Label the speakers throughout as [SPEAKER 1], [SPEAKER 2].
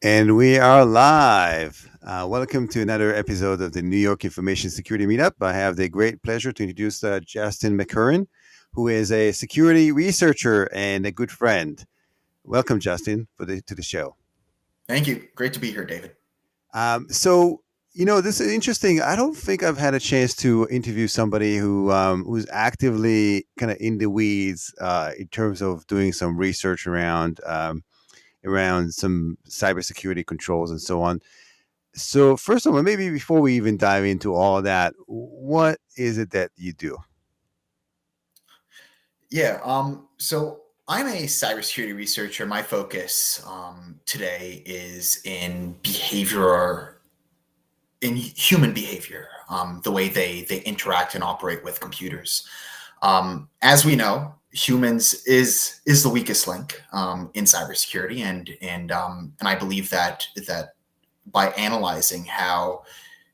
[SPEAKER 1] And we are live. Welcome to another episode of the New York Information Security Meetup. I have the great pleasure to introduce Justin Macorin, who is a security researcher and a good friend. Welcome, Justin, to the show.
[SPEAKER 2] Thank you. Great to be here, David.
[SPEAKER 1] This is interesting. I don't think I've had a chance to interview somebody who's actively kind of in the weeds in terms of doing some research around some cybersecurity controls and so on. So first of all, maybe before we even dive into all of that, what is it that you do?
[SPEAKER 2] Yeah. So I'm a cybersecurity researcher. My focus today is in human behavior, the way they interact and operate with computers. As we know, humans is the weakest link in cybersecurity, and I believe that by analyzing how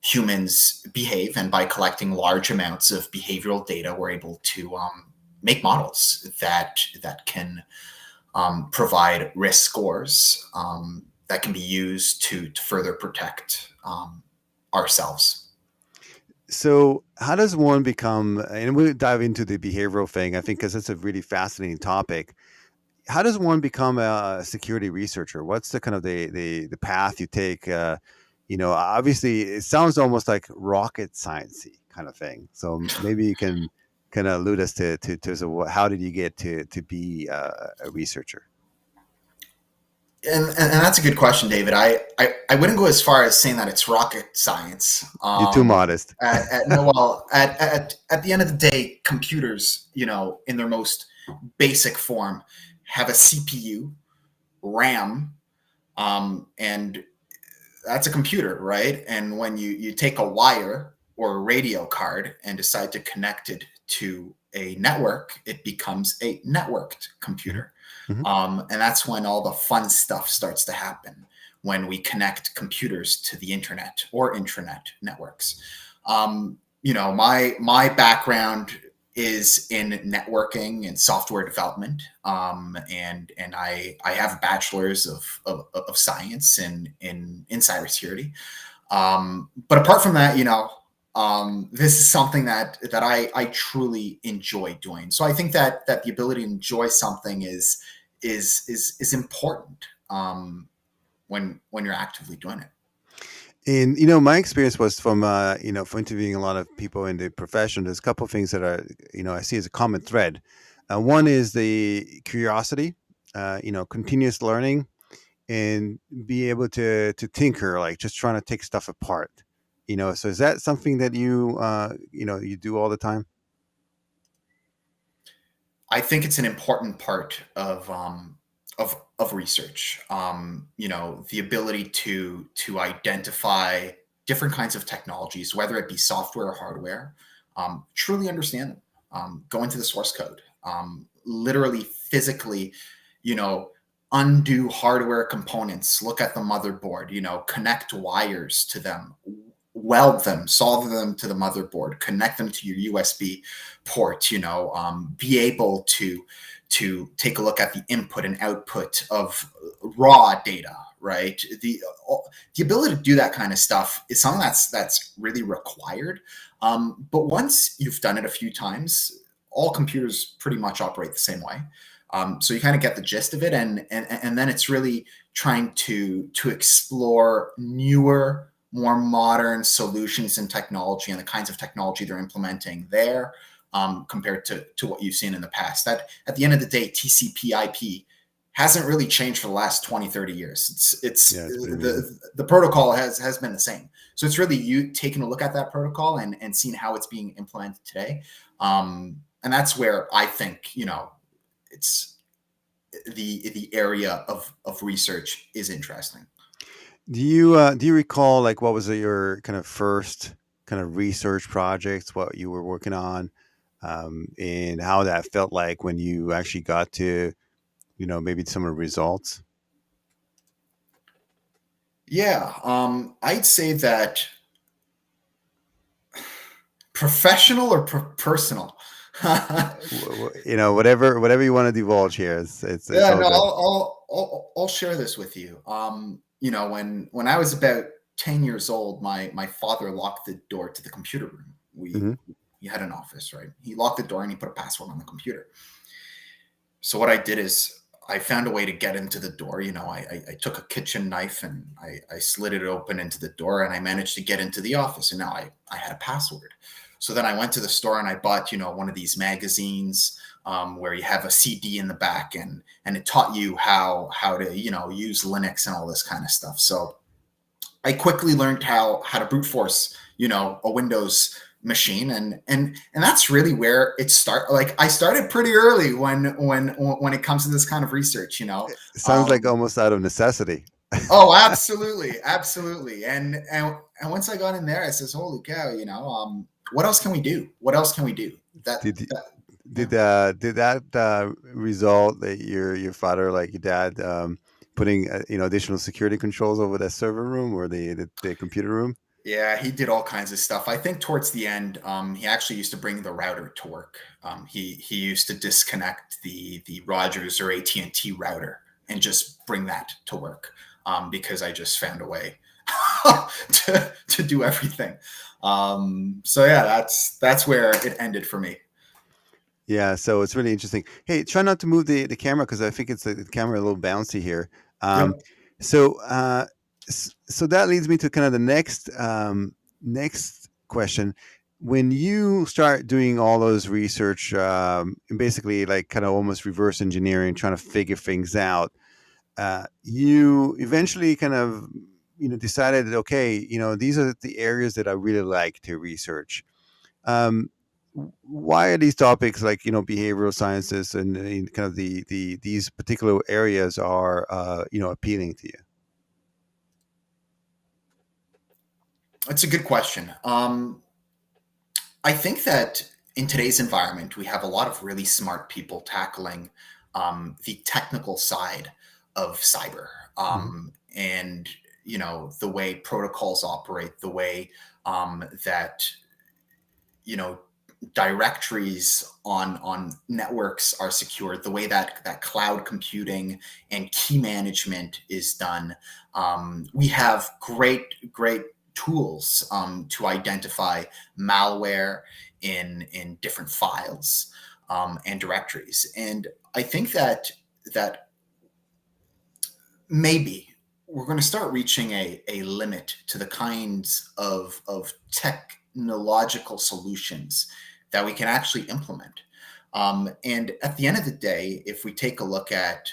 [SPEAKER 2] humans behave and by collecting large amounts of behavioral data, we're able to make models that can provide risk scores that can be used to further protect ourselves.
[SPEAKER 1] So how does one become, and we'll dive into the behavioral thing, I think, because it's a really fascinating topic. How does one become a security researcher? What's the kind of the path you take? Obviously it sounds almost like rocket sciencey kind of thing. So maybe you can kind of allude us to so how did you get to be a researcher?
[SPEAKER 2] And that's a good question, David. I wouldn't go as far as saying that it's rocket science.
[SPEAKER 1] You're too modest.
[SPEAKER 2] No, well, at the end of the day, computers, in their most basic form, have a CPU, RAM, and that's a computer, right? And when you take a wire or a radio card and decide to connect it to a network, it becomes a networked computer.
[SPEAKER 1] Mhm.
[SPEAKER 2] And that's when all the fun stuff starts to happen, when we connect computers to the internet or intranet networks. My background is in networking and software development, and I have a bachelor's of science in cybersecurity. But apart from that, this is something that I truly enjoy doing. So I think that the ability to enjoy something is important when you're actively doing it.
[SPEAKER 1] And my experience was from interviewing a lot of people in the profession. There's a couple of things that are I see as a common thread. One is the curiosity, continuous learning, and be able to tinker, like just trying to take stuff apart. So is that something that you do all the time?
[SPEAKER 2] I think it's an important part of research. The ability to identify different kinds of technologies, whether it be software or hardware, truly understand them, go into the source code, literally physically, you know, undo hardware components, look at the motherboard, connect wires to them, weld them, solder them to the motherboard, connect them to your USB port, be able to take a look at the input and output of raw data, right? The ability to do that kind of stuff is something that's really required. But once you've done it a few times, all computers pretty much operate the same way. So you kind of get the gist of it, and then it's really trying to explore newer, more modern solutions and technology and the kinds of technology they're implementing there, compared to what you've seen in the past. That at the end of the day, TCP/IP hasn't really changed for the last 20, 30 years. It's
[SPEAKER 1] Yeah, it's pretty amazing.
[SPEAKER 2] the protocol has been the same. So it's really you taking a look at that protocol and seeing how it's being implemented today. And that's where I think, it's the area of research is interesting.
[SPEAKER 1] Do you recall, like, what was your kind of first kind of research projects, what you were working on, and how that felt like when you actually got to maybe some of the results?
[SPEAKER 2] Yeah, I'd say that professional or personal.
[SPEAKER 1] Whatever you want to divulge here, it's
[SPEAKER 2] Yeah,
[SPEAKER 1] all
[SPEAKER 2] no,
[SPEAKER 1] good.
[SPEAKER 2] I'll share this with you. when I was about 10 years old, my father locked the door to the computer room.
[SPEAKER 1] Hmm.
[SPEAKER 2] We had an office, right? He locked the door and he put a password on the computer. So what I did is I found a way to get into the door. I took a kitchen knife and I slid it open into the door, and I managed to get into the office. And now I had a password. So then I went to the store and I bought, one of these magazines, where you have a CD in the back, and it taught you how to, use Linux and all this kind of stuff. So I quickly learned how to brute force, a Windows machine, and that's really where it start. Like, I started pretty early when it comes to this kind of research.
[SPEAKER 1] It sounds like
[SPEAKER 2] Um,
[SPEAKER 1] almost out of necessity.
[SPEAKER 2] oh, absolutely, absolutely. And once I got in there, I says, "Holy cow!" What else can we do? What else can we do?
[SPEAKER 1] Did you-
[SPEAKER 2] That yeah.
[SPEAKER 1] did that result that your father, like your dad, putting additional security controls over the server room or the computer room?
[SPEAKER 2] Yeah, he did all kinds of stuff. I think towards the end, he actually used to bring the router to work. He used to disconnect the Rogers or AT&T router and just bring that to work, because I just found a way to do everything. So yeah, that's where it ended for me.
[SPEAKER 1] Yeah, so it's really interesting. Hey, try not to move the camera because I think it's the camera a little bouncy here. Um,
[SPEAKER 2] Yep.
[SPEAKER 1] so so that leads me to kind of the next question. When you start doing all those research, and basically like kind of almost reverse engineering, trying to figure things out, you eventually kind of decided that, okay, these are the areas that I really like to research. um, why are these topics like behavioral sciences and kind of these particular areas are appealing to you?
[SPEAKER 2] That's a good question. I think that in today's environment, we have a lot of really smart people tackling, the technical side of cyber,
[SPEAKER 1] Hmm.
[SPEAKER 2] and the way protocols operate, the way that you know directories on networks are secured, the way that cloud computing and key management is done. We have great tools, to identify malware in different files, and directories. And I think that maybe we're going to start reaching a limit to the kinds of technological solutions that we can actually implement. And at the end of the day, if we take a look at,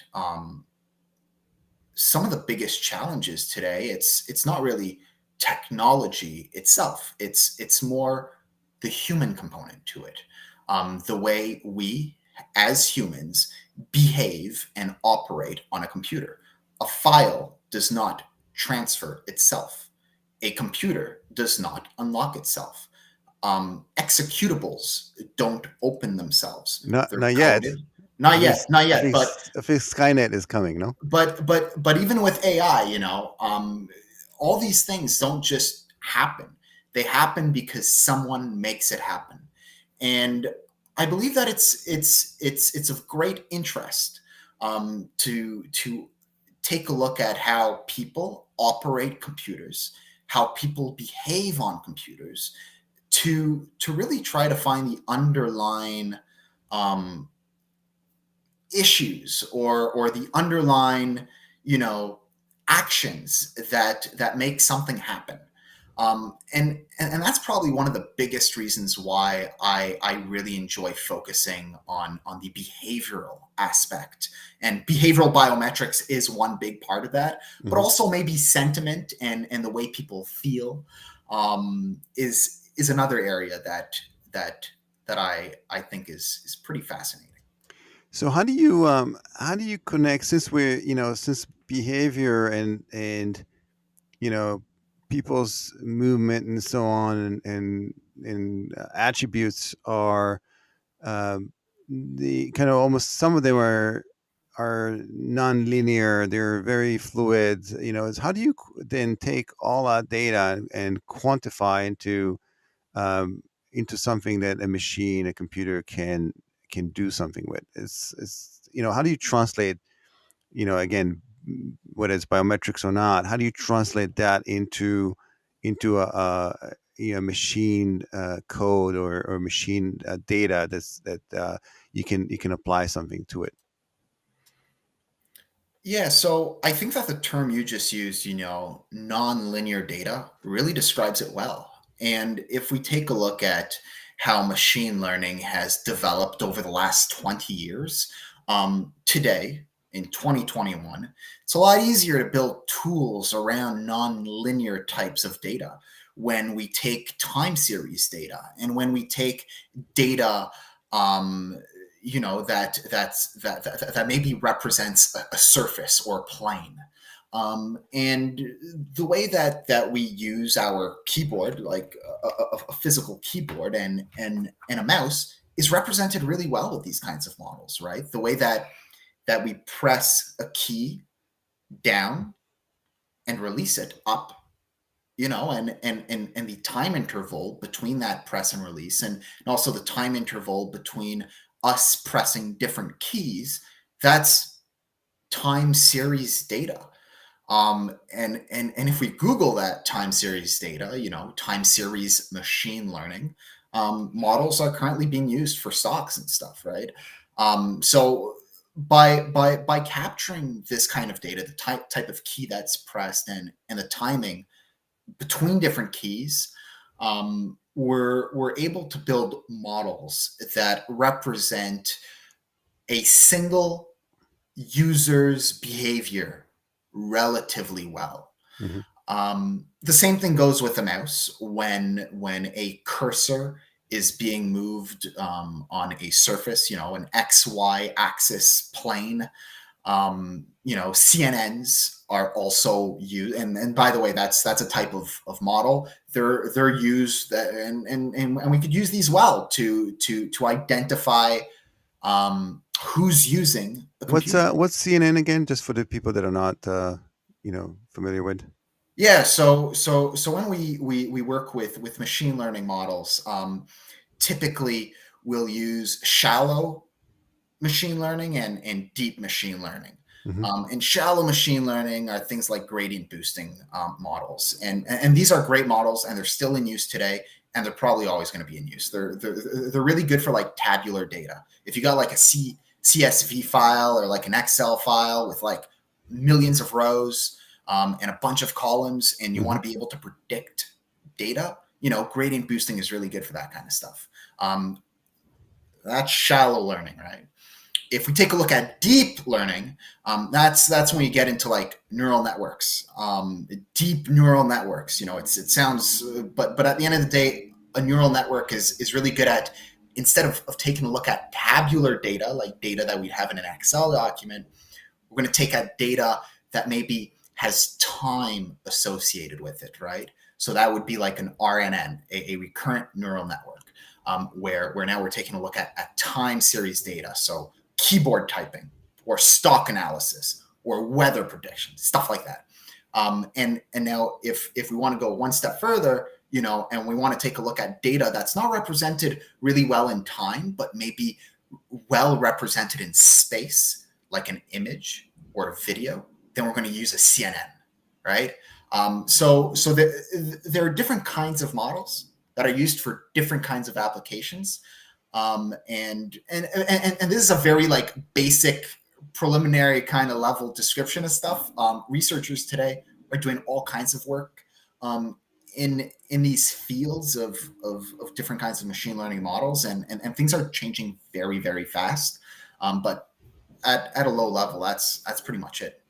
[SPEAKER 2] some of the biggest challenges today, it's not really technology itself. It's more the human component to it, the way we as humans behave and operate on a computer. A file does not transfer itself. A computer does not unlock itself. Executables don't open themselves. They're
[SPEAKER 1] Not yet.
[SPEAKER 2] coded. Not yet, not
[SPEAKER 1] I
[SPEAKER 2] yet.
[SPEAKER 1] think
[SPEAKER 2] But
[SPEAKER 1] I think Skynet is coming. No.
[SPEAKER 2] but even with AI, all these things don't just happen. They happen because someone makes it happen. And I believe that it's of great interest, to take a look at how people operate computers, how people behave on computers, to really try to find the underlying, um, issues, or the underlying, you know actions that make something happen. And that's probably one of the biggest reasons why I really enjoy focusing on the behavioral aspect. And behavioral biometrics is one big part of that, but
[SPEAKER 1] Hmm.
[SPEAKER 2] also maybe sentiment and the way people feel, is another area that I think is pretty fascinating.
[SPEAKER 1] So how do you connect, since we're since behavior and you know people's movement and so on and attributes are the kind of almost some of them are non-linear, they're very fluid, is how do you then take all that data and quantify into something that a machine, a computer can do something with? It's how do you translate again whether it's biometrics or not, how do you translate that into machine code or machine data that you can apply something to it?
[SPEAKER 2] Yeah, so I think that the term you just used, nonlinear data, really describes it well. And if we take a look at how machine learning has developed over the last 20 years, today in 2021, it's a lot easier to build tools around nonlinear types of data when we take time series data and when we take data um, that maybe represents a surface or a plane. And the way that we use our keyboard, like a physical keyboard and a mouse, is represented really well with these kinds of models, right? The way that we press a key down and release it up, and the time interval between that press and release, and also the time interval between us pressing different keys, that's time series data. And if we Google that time series data, time series machine learning, models are currently being used for stocks and stuff, right? So by capturing this kind of data, the type of key that's pressed and the timing between different keys, we're able to build models that represent a single user's behavior relatively well.
[SPEAKER 1] Hmm.
[SPEAKER 2] The same thing goes with a mouse when a cursor is being moved on a surface, an XY axis plane. CNNs are also used, and by the way, that's a type of model. They're used, and we could use these well to identify who's using a
[SPEAKER 1] What's
[SPEAKER 2] computer.
[SPEAKER 1] CNN again, just for the people that are not familiar with?
[SPEAKER 2] Yeah, so when we work with machine learning models, typically we'll use shallow machine learning and deep machine learning.
[SPEAKER 1] Hmm.
[SPEAKER 2] And shallow machine learning are things like gradient boosting models, and these are great models, and they're still in use today, and they're probably always going to be in use. They're really good for like tabular data. If you got like a CSV file or like an Excel file with like millions of rows and a bunch of columns, and you
[SPEAKER 1] Hmm.
[SPEAKER 2] want to be able to predict data, gradient boosting is really good for that kind of stuff. That's shallow learning, right? If we take a look at deep learning, that's when you get into like neural networks, deep neural networks. It sounds, but at the end of the day, a neural network is really good at, instead of taking a look at tabular data, like data that we have in an Excel document, we're going to take out data that maybe has time associated with it, right? So that would be like an RNN, a recurrent neural network, where now we're taking a look at time series data. So keyboard typing or stock analysis or weather prediction, stuff like that. And now if we want to go one step further, and we want to take a look at data that's not represented really well in time, but maybe well represented in space, like an image or a video, then we're going to use a CNN, right? There are different kinds of models that are used for different kinds of applications, and this is a very like basic preliminary kind of level description of stuff. Researchers today are doing all kinds of work in these fields of different kinds of machine learning models, and things are changing very very fast. But at a low level, that's pretty much it.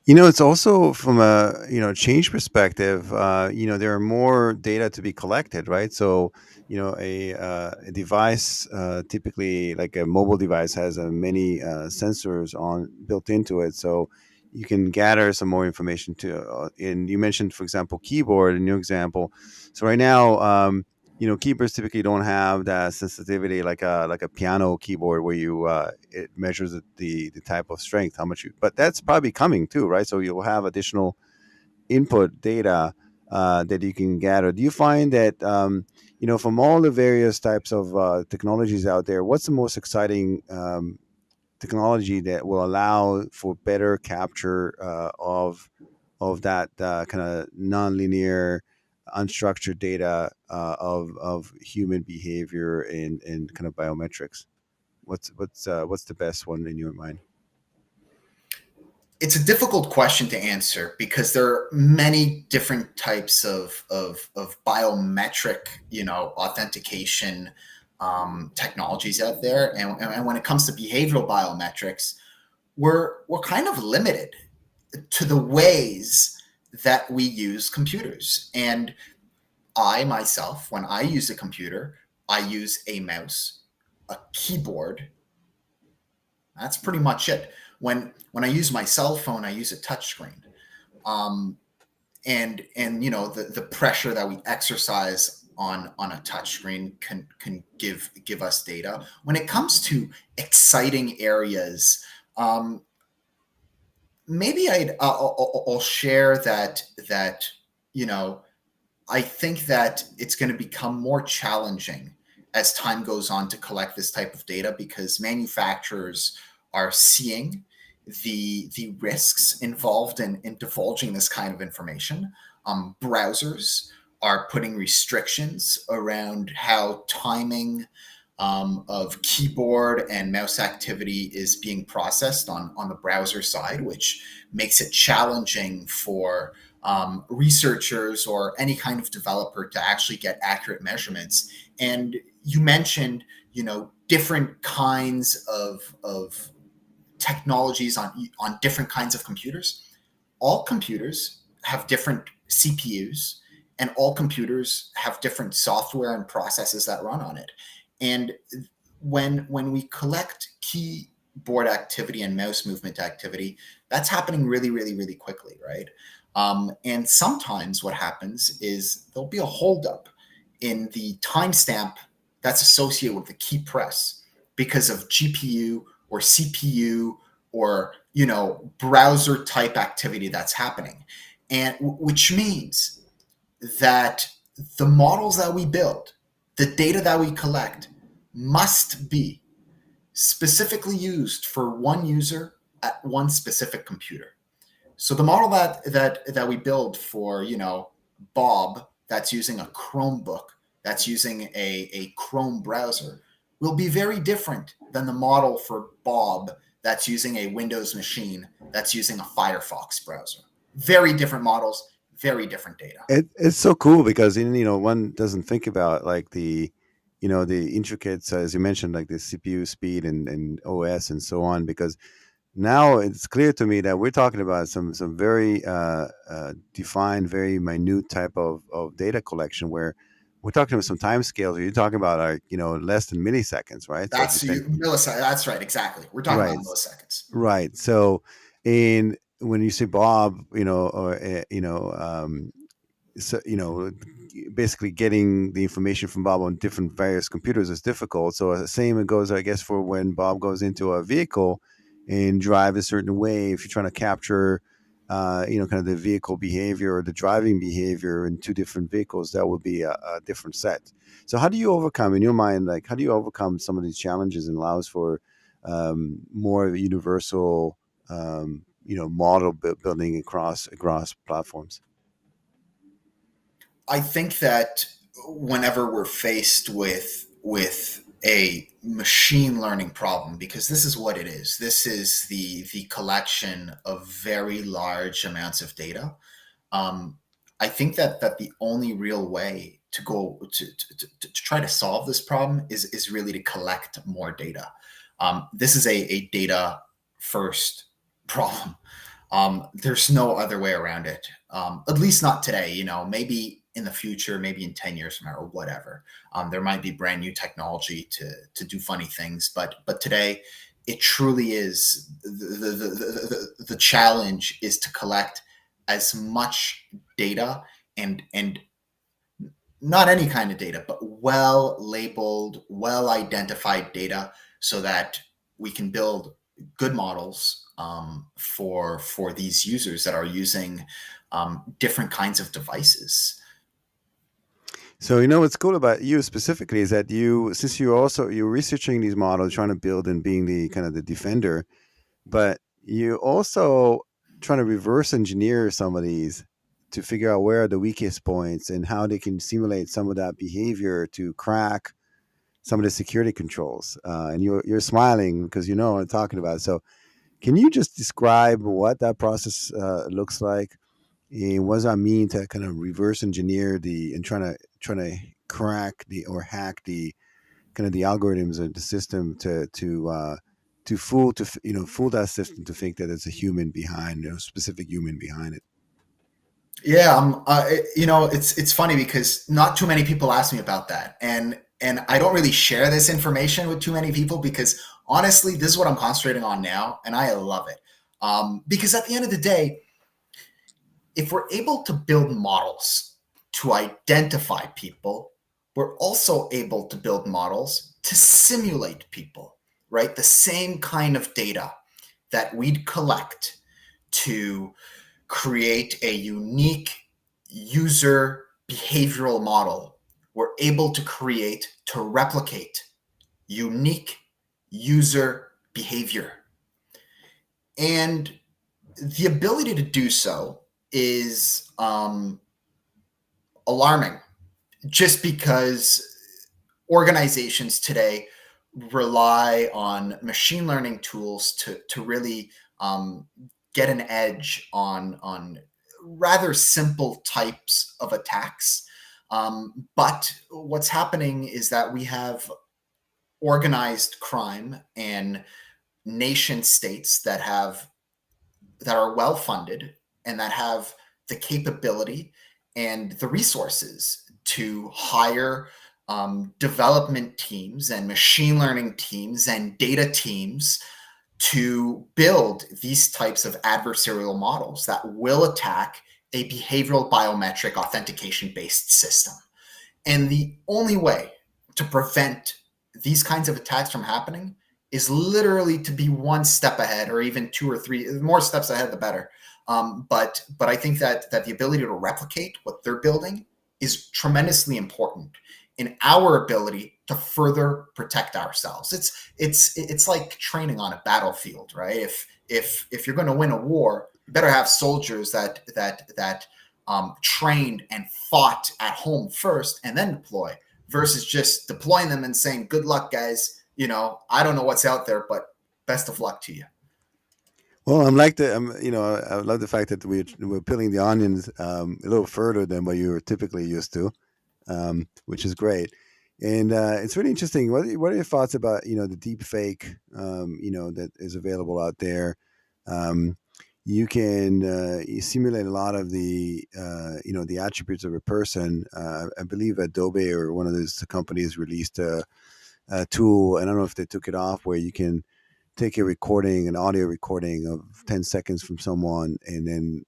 [SPEAKER 1] It's also from a change perspective. There are more data to be collected, right? So a device, typically like a mobile device, has many sensors on built into it, so you can gather some more information to. And you mentioned, for example, keyboard in your example. So right now, keyboards typically don't have that sensitivity like a piano keyboard where it measures the type of strength, how much you. But that's probably coming too, right? So you'll have additional input data that you can gather. Do you find that from all the various types of technologies out there, what's the most exciting technology that will allow for better capture of that kind of nonlinear, unstructured data of human behavior and kind of biometrics? What's the best one in your mind?
[SPEAKER 2] It's a difficult question to answer because there are many different types of biometric, authentication technologies out there, and when it comes to behavioral biometrics, we're kind of limited to the ways that we use computers. And I myself, when I use a computer, I use a mouse, a keyboard. That's pretty much it. When I use my cell phone, I use a touchscreen. Um, and the pressure that we exercise on a touchscreen can give us data. When it comes to exciting areas, um, maybe I'll share that you know I think that it's going to become more challenging as time goes on to collect this type of data because manufacturers are seeing the risks involved in divulging this kind of information. Browsers are putting restrictions around how timing of keyboard and mouse activity is being processed on the browser side, which makes it challenging for researchers or any kind of developer to actually get accurate measurements. And you mentioned, different kinds of technologies on different kinds of computers. All computers have different CPUs, and all computers have different software and processes that run on it. And when we collect keyboard activity and mouse movement activity, that's happening really, really, really quickly, right? And sometimes what happens is there'll be a holdup in the timestamp that's associated with the key press because of GPU or CPU or browser type activity that's happening, and which means that the models that we build, the data that we collect, must be specifically used for one user at one specific computer. So the model that we build for Bob, that's using a Chromebook, that's using a Chrome browser, will be very different than the model for Bob that's using a Windows machine that's using a Firefox browser. Very different models, very different data.
[SPEAKER 1] It's so cool because one doesn't think about like the intricate, as you mentioned, like the CPU speed and OS and so on, because now it's clear to me that we're talking about some very defined, very minute type of data collection where we're talking about some time scales. You're talking about like less than milliseconds, right? So
[SPEAKER 2] That's
[SPEAKER 1] depend
[SPEAKER 2] milliseconds. That's right. Exactly. We're talking about
[SPEAKER 1] right,
[SPEAKER 2] milliseconds.
[SPEAKER 1] right. So in when you say Bob, or so basically getting the information from Bob on different various computers is difficult. So the same it goes, I guess, for when Bob goes into a vehicle and drive a certain way. If you're trying to capture, kind of the vehicle behavior or the driving behavior in two different vehicles, that would be a different set. So how do you overcome, in your mind, like how do you overcome some of these challenges and allows for more universal, model building across platforms?
[SPEAKER 2] I think that whenever we're faced with a machine learning problem, because this is what it is. This is the collection of very large amounts of data. Um, I think that the only real way to go to try to solve this problem is really to collect more data. This is a data first problem. There's no other way around it. At least not today. Maybe in the future, maybe in 10 years from now or whatever. There might be brand new technology to do funny things, but today it truly is the challenge is to collect as much data and not any kind of data, but well labeled, well identified data so that we can build good models for these users that are using different kinds of devices.
[SPEAKER 1] So you know what's cool about you specifically is that you, since you're researching these models, trying to build and being the kind of the defender, but you also trying to reverse engineer some of these to figure out where are the weakest points and how they can simulate some of that behavior to crack some of the security controls. And you're smiling because you know what I'm talking about. So can you just describe what that process looks like? And what does that mean to kind of reverse engineer the and trying to crack the or hack the kind of the algorithms of the system to fool fool that system to think that there's a human behind a specific human behind it.
[SPEAKER 2] Yeah, it's funny because not too many people ask me about that, and I don't really share this information with too many people because honestly, this is what I'm concentrating on now, and I love it. Because at the end of the day, if we're able to build models to identify people, we're also able to build models to simulate people, right? The same kind of data that we'd collect to create a unique user behavioral model, we're able to create to replicate unique user behavior. And the ability to do so is alarming just because organizations today rely on machine learning tools to really um, get an edge on rather simple types of attacks. But what's happening is that we have organized crime and nation states that are well funded and that have the capability and the resources to hire development teams and machine learning teams and data teams to build these types of adversarial models that will attack a behavioral biometric authentication based system. And the only way to prevent these kinds of attacks from happening is literally to be one step ahead, or even two or three. The more steps ahead, the better. But I think that the ability to replicate what they're building is tremendously important in our ability to further protect ourselves. It's like training on a battlefield, right? If you're going to win a war, you better have soldiers that trained and fought at home first and then deploy, versus just deploying them and saying, good luck, guys. I don't know what's out there, but best of luck to you.
[SPEAKER 1] Well, I'm like the I love the fact that we're peeling the onions a little further than what you're typically used to, which is great. And it's really interesting. What are your thoughts about the deep fake that is available out there? Um, you can you simulate a lot of the the attributes of a person. I believe Adobe or one of those companies released a tool. I don't know if they took it off, where you can take a recording, an audio recording of 10 seconds from someone, and then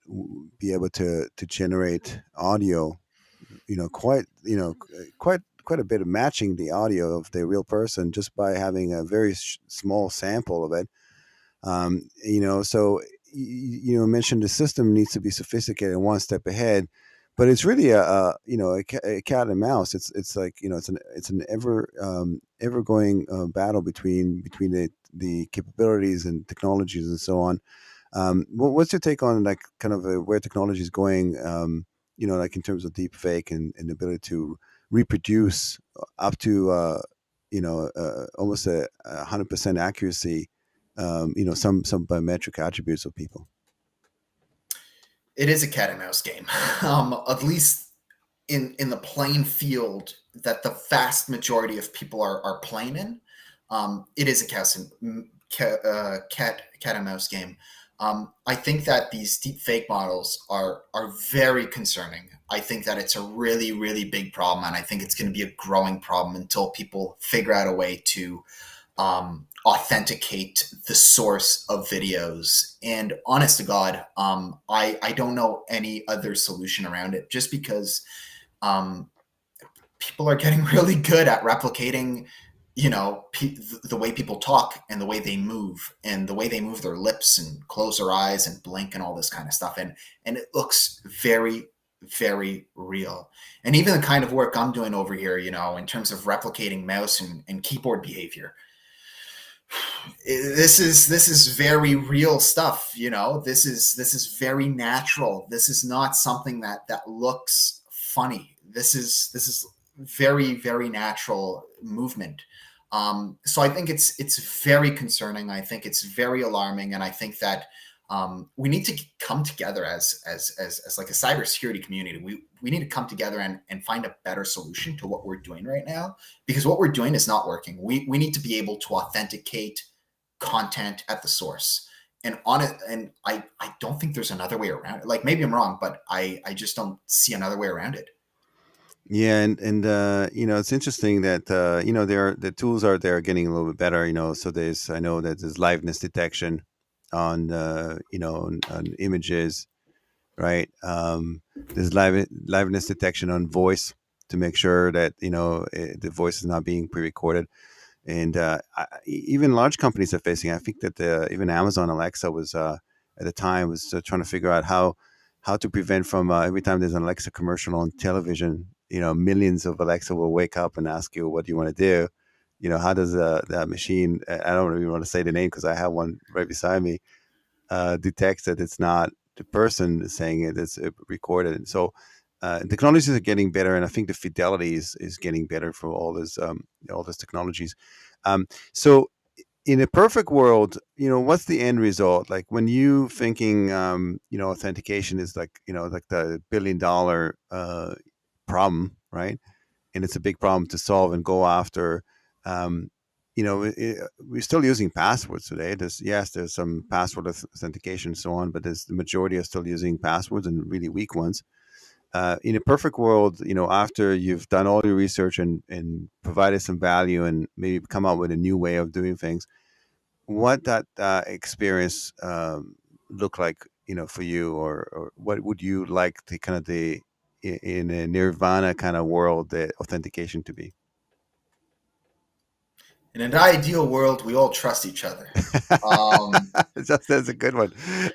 [SPEAKER 1] be able to generate audio, quite a bit of matching the audio of the real person just by having a very small sample of it. So mentioned the system needs to be sophisticated and one step ahead, but it's really a cat and mouse. It's like it's an ever going battle between the capabilities and technologies and so on. What's your take on like kind of where technology is going? Like in terms of deep fake and the ability to reproduce up to almost 100% accuracy. Some biometric attributes of people.
[SPEAKER 2] It is a cat and mouse game, at least in the playing field that the vast majority of people are playing in. It is a cat and mouse game. I think that these deep fake models are very concerning. I think that it's a really, really big problem, and I think it's going to be a growing problem until people figure out a way to authenticate the source of videos. And honest to God, I don't know any other solution around it, just because um, people are getting really good at replicating the way people talk and the way they move and the way they move their lips and close their eyes and blink and all this kind of stuff, and it looks very, very real. And even the kind of work I'm doing over here, in terms of replicating mouse and keyboard behavior, this is very real stuff. This is very natural. This is not something that looks funny. This is very, very natural movement. So I think it's very concerning. I think it's very alarming, and I think that we need to come together as like a cybersecurity community. We need to come together and find a better solution to what we're doing right now, because what we're doing is not working. We need to be able to authenticate content at the source. And on it, and I don't think there's another way around it. Like, maybe I'm wrong, but I just don't see another way around it.
[SPEAKER 1] Yeah, and it's interesting that the tools are there getting a little bit better. So I know that there's liveness detection on on images, right? There's liveness detection on voice to make sure that the voice is not being pre-recorded. And even large companies are facing. I think that even Amazon Alexa was at the time was trying to figure out how to prevent from every time there's an Alexa commercial on television, millions of Alexa will wake up and ask you what do you want to do. How does that machine? I don't even want to say the name because I have one right beside me. Detects that it's not the person saying it; it's recorded. And so technologies are getting better, and I think the fidelity is getting better for all those technologies. So in a perfect world, what's the end result? Like when you thinking, authentication is like the $1 billion problem, right? And it's a big problem to solve and go after. Um, we're still using passwords today. There's some password authentication and so on, but there's the majority are still using passwords and really weak ones. In a perfect world, after you've done all your research and provided some value and maybe come up with a new way of doing things, what that experience look like, for you, or what would you like the kind of in a nirvana kind of world, the authentication to be?
[SPEAKER 2] In an ideal world, we all trust each other. Um,
[SPEAKER 1] That's a good one.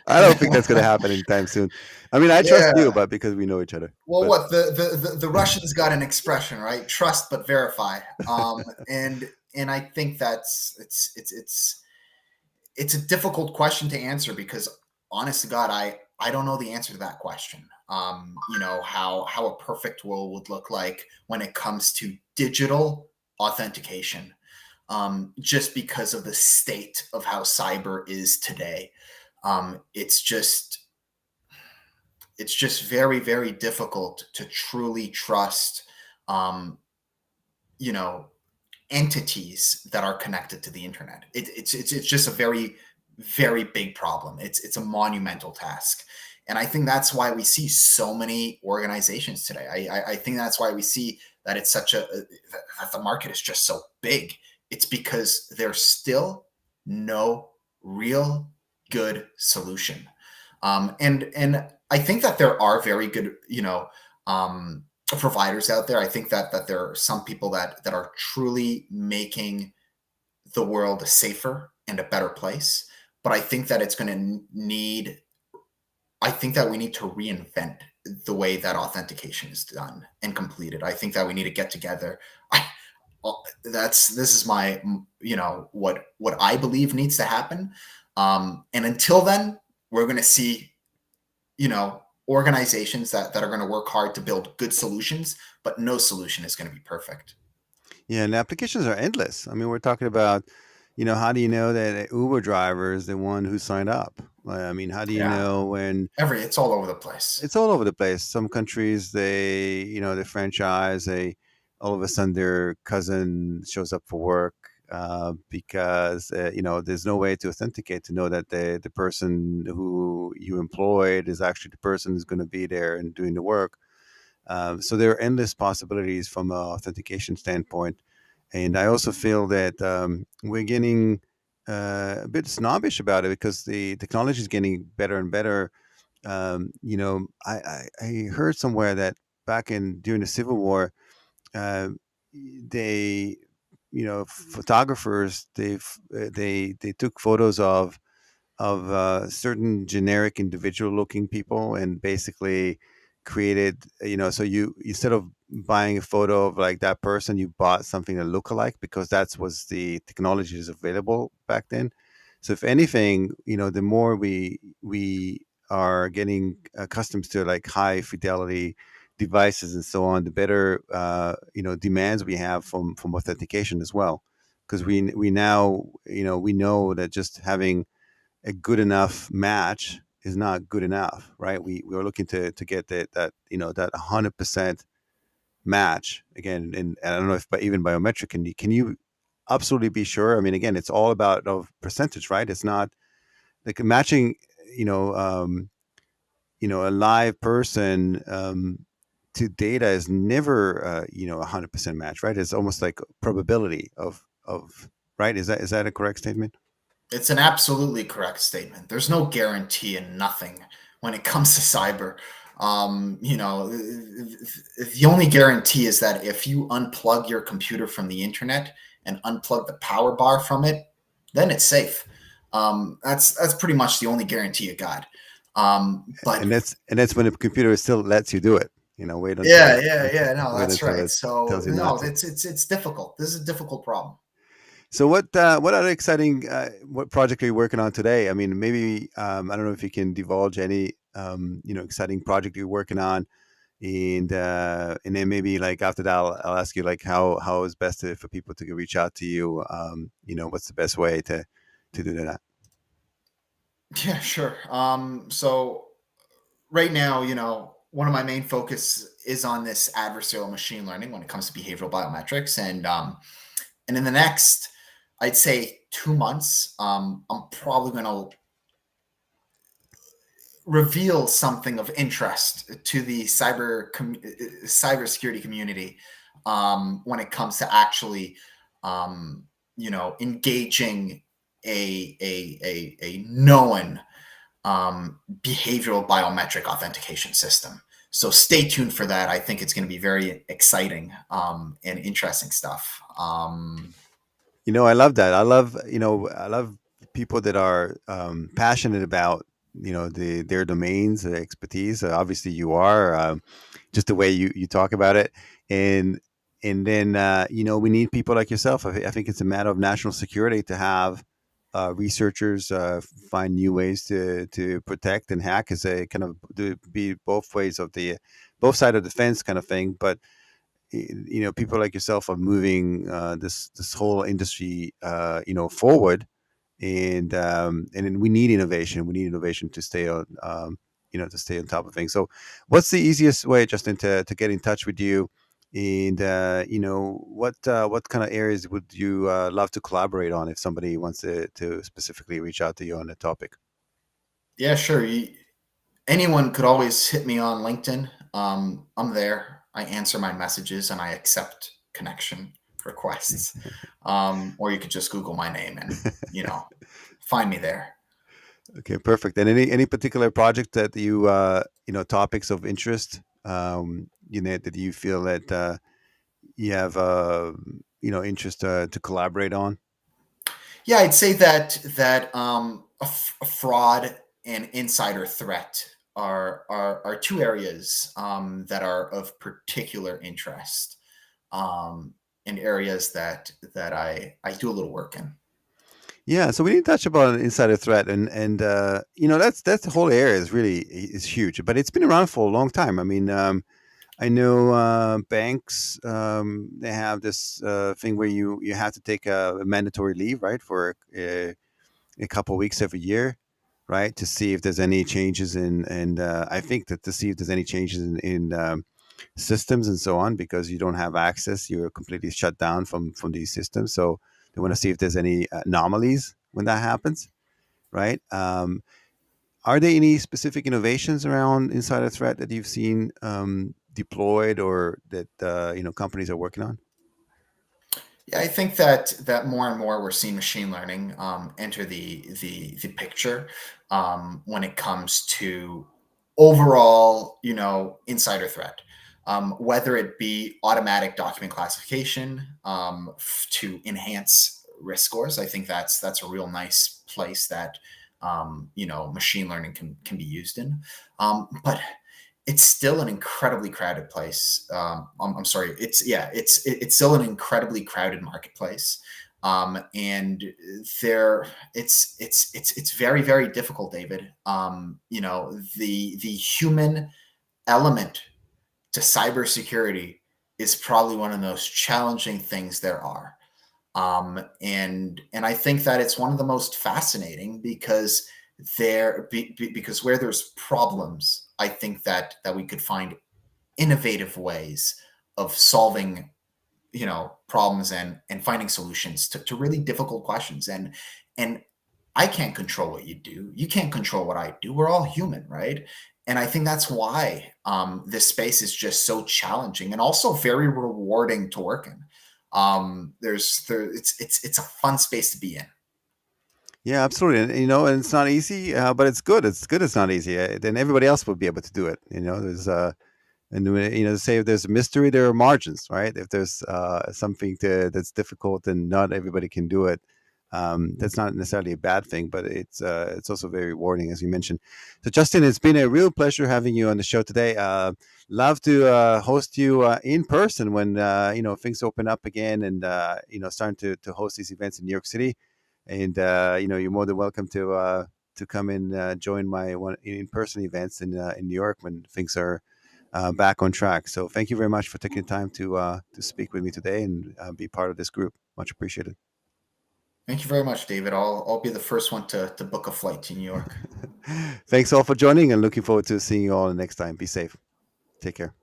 [SPEAKER 1] I don't think that's going to happen anytime soon. I mean, I trust you,
[SPEAKER 2] yeah.
[SPEAKER 1] but because we know each other.
[SPEAKER 2] Well,
[SPEAKER 1] But
[SPEAKER 2] what the Russians got an expression, right? Trust but verify. And I think that's it's a difficult question to answer, because, honest to God, I don't know the answer to that question. How a perfect world would look like when it comes to digital authentication, just because of the state of how cyber is today. It's just very, very difficult to truly trust, um, you know entities that are connected to the internet. It's just a very, very big problem. It's a monumental task, and I think that's why we see so many organizations today. I think that's why we see that it's such that the market is just so big. It's because there's still no real good solution. And I think that there are very good, providers out there. I think that there are some people that are truly making the world a safer and a better place. But I think that it's going to need. I think that we need to reinvent the way that authentication is done and completed. I think that we need to get together. This is my, what I believe needs to happen. And until then, we're going to see, organizations that are going to work hard to build good solutions, but no solution is going to be perfect.
[SPEAKER 1] yeah, and applications are endless. I mean, we're talking about, how do you know that an Uber driver is the one who signed up? I mean, how do you
[SPEAKER 2] Yeah,
[SPEAKER 1] know when
[SPEAKER 2] it's all over the place.
[SPEAKER 1] it's all over the place? Some countries, they franchise, all of a sudden their cousin shows up for work because there's no way to authenticate to know that the person who you employed is actually the person who's going to be there and doing the work. So there are endless possibilities from an authentication standpoint. And I also feel that we're getting a bit snobbish about it because the technology is getting better and better. I heard somewhere that back in during the Civil War, uh, they, photographers, they took photos of certain generic individual looking people and basically created, so you, instead of buying a photo of like that person, you bought something that look alike, because that's was the technology is available back then. So if anything, the more we are getting accustomed to like high fidelity devices and so on, the better demands we have from authentication as well, because we now, we know that just having a good enough match is not good enough, right? We are looking to get that that 100% match again. And I don't know if, but even biometric, can you absolutely be sure? I mean, again, it's all about of percentage, right? It's not like matching, you know, um, a live person to data is never 100% match, right? It's almost like probability of right. Is that a correct statement?
[SPEAKER 2] It's an absolutely correct statement. There's no guarantee in nothing when it comes to cyber. The only guarantee is that if you unplug your computer from the internet and unplug the power bar from it, then it's safe. That's pretty much the only guarantee you got. But
[SPEAKER 1] And that's when the computer still lets you do it. Wait
[SPEAKER 2] yeah,
[SPEAKER 1] until
[SPEAKER 2] yeah, yeah. No,
[SPEAKER 1] wait
[SPEAKER 2] that's
[SPEAKER 1] until
[SPEAKER 2] right.
[SPEAKER 1] it
[SPEAKER 2] So
[SPEAKER 1] tells you not
[SPEAKER 2] no,
[SPEAKER 1] to.
[SPEAKER 2] it's difficult. This is a difficult problem.
[SPEAKER 1] So what other exciting what project are you working on today? I mean, maybe I don't know if you can divulge any exciting project you're working on, and then maybe like after that I'll ask you like how is best for people to reach out to you. What's the best way to do that?
[SPEAKER 2] Yeah, sure. So right now, one of my main focus is on this adversarial machine learning when it comes to behavioral biometrics, and in the next, I'd say 2 months, I'm probably going to reveal something of interest to the cybersecurity community when it comes to actually, engaging a known behavioral biometric authentication system. So stay tuned for that. I think it's going to be very exciting and interesting stuff.
[SPEAKER 1] I love that. I love people that are passionate about their domains, their expertise. Obviously, you are just the way you talk about it, and then we need people like yourself. I think it's a matter of national security to have researchers find new ways to protect and hack, as a kind of be both ways of the both side of the fence kind of thing, but people like yourself are moving this whole industry forward, and then we need innovation. We need innovation to stay on to stay on top of things. So what's the easiest way, Justin, to get in touch with you? And what kind of areas would you love to collaborate on if somebody wants to specifically reach out to you on a topic?
[SPEAKER 2] Yeah, sure. Anyone could always hit me on LinkedIn. I'm there. I answer my messages and I accept connection requests. Or you could just Google my name and find me there.
[SPEAKER 1] Okay, perfect. And any particular project that topics of interest, that you feel that you have interest to collaborate on?
[SPEAKER 2] Yeah, I'd say that a fraud and insider threat are two areas that are of particular interest, and areas that I do a little work in.
[SPEAKER 1] Yeah, so we didn't touch about an insider threat, and that's the whole area is really is huge, but it's been around for a long time. I mean, I know banks, they have this thing where you have to take a mandatory leave, right, for a couple weeks every year, right, to see if there's any changes in, and I think that to see if there's any changes in systems and so on, because you don't have access, you're completely shut down from these systems. So they want to see if there's any anomalies when that happens, right? Are there any specific innovations around insider threat that you've seen deployed, or that companies are working on?
[SPEAKER 2] Yeah, I think that more and more we're seeing machine learning enter the picture when it comes to overall, insider threat. Whether it be automatic document classification to enhance risk scores, I think that's a real nice place that machine learning can be used in. But it's still an incredibly crowded place. I'm sorry, it's still an incredibly crowded marketplace, and there it's very very difficult, David. The human element to cybersecurity is probably one of the most challenging things there are. And I think that it's one of the most fascinating because because where there's problems, I think that we could find innovative ways of solving problems and finding solutions to really difficult questions. And I can't control what you do, you can't control what I do, we're all human, right? And I think that's why this space is just so challenging and also very rewarding to work in. It's a fun space to be in.
[SPEAKER 1] Yeah, absolutely. And and it's not easy, but it's good. It's good. It's not easy. Then everybody else would be able to do it. There's and say if there's a mystery, there are margins, right? If there's something that's difficult and not everybody can do it, that's not necessarily a bad thing, but it's also very rewarding, as you mentioned. So, Justin, it's been a real pleasure having you on the show today. Love to host you in person when things open up again, and starting to host these events in New York City. And you're more than welcome to come and join my one in-person events in New York when things are back on track. So thank you very much for taking the time to speak with me today and be part of this group. Much appreciated.
[SPEAKER 2] Thank you very much, David. I'll be the first one to book a flight to New York.
[SPEAKER 1] Thanks all for joining and looking forward to seeing you all next time. Be safe. Take care.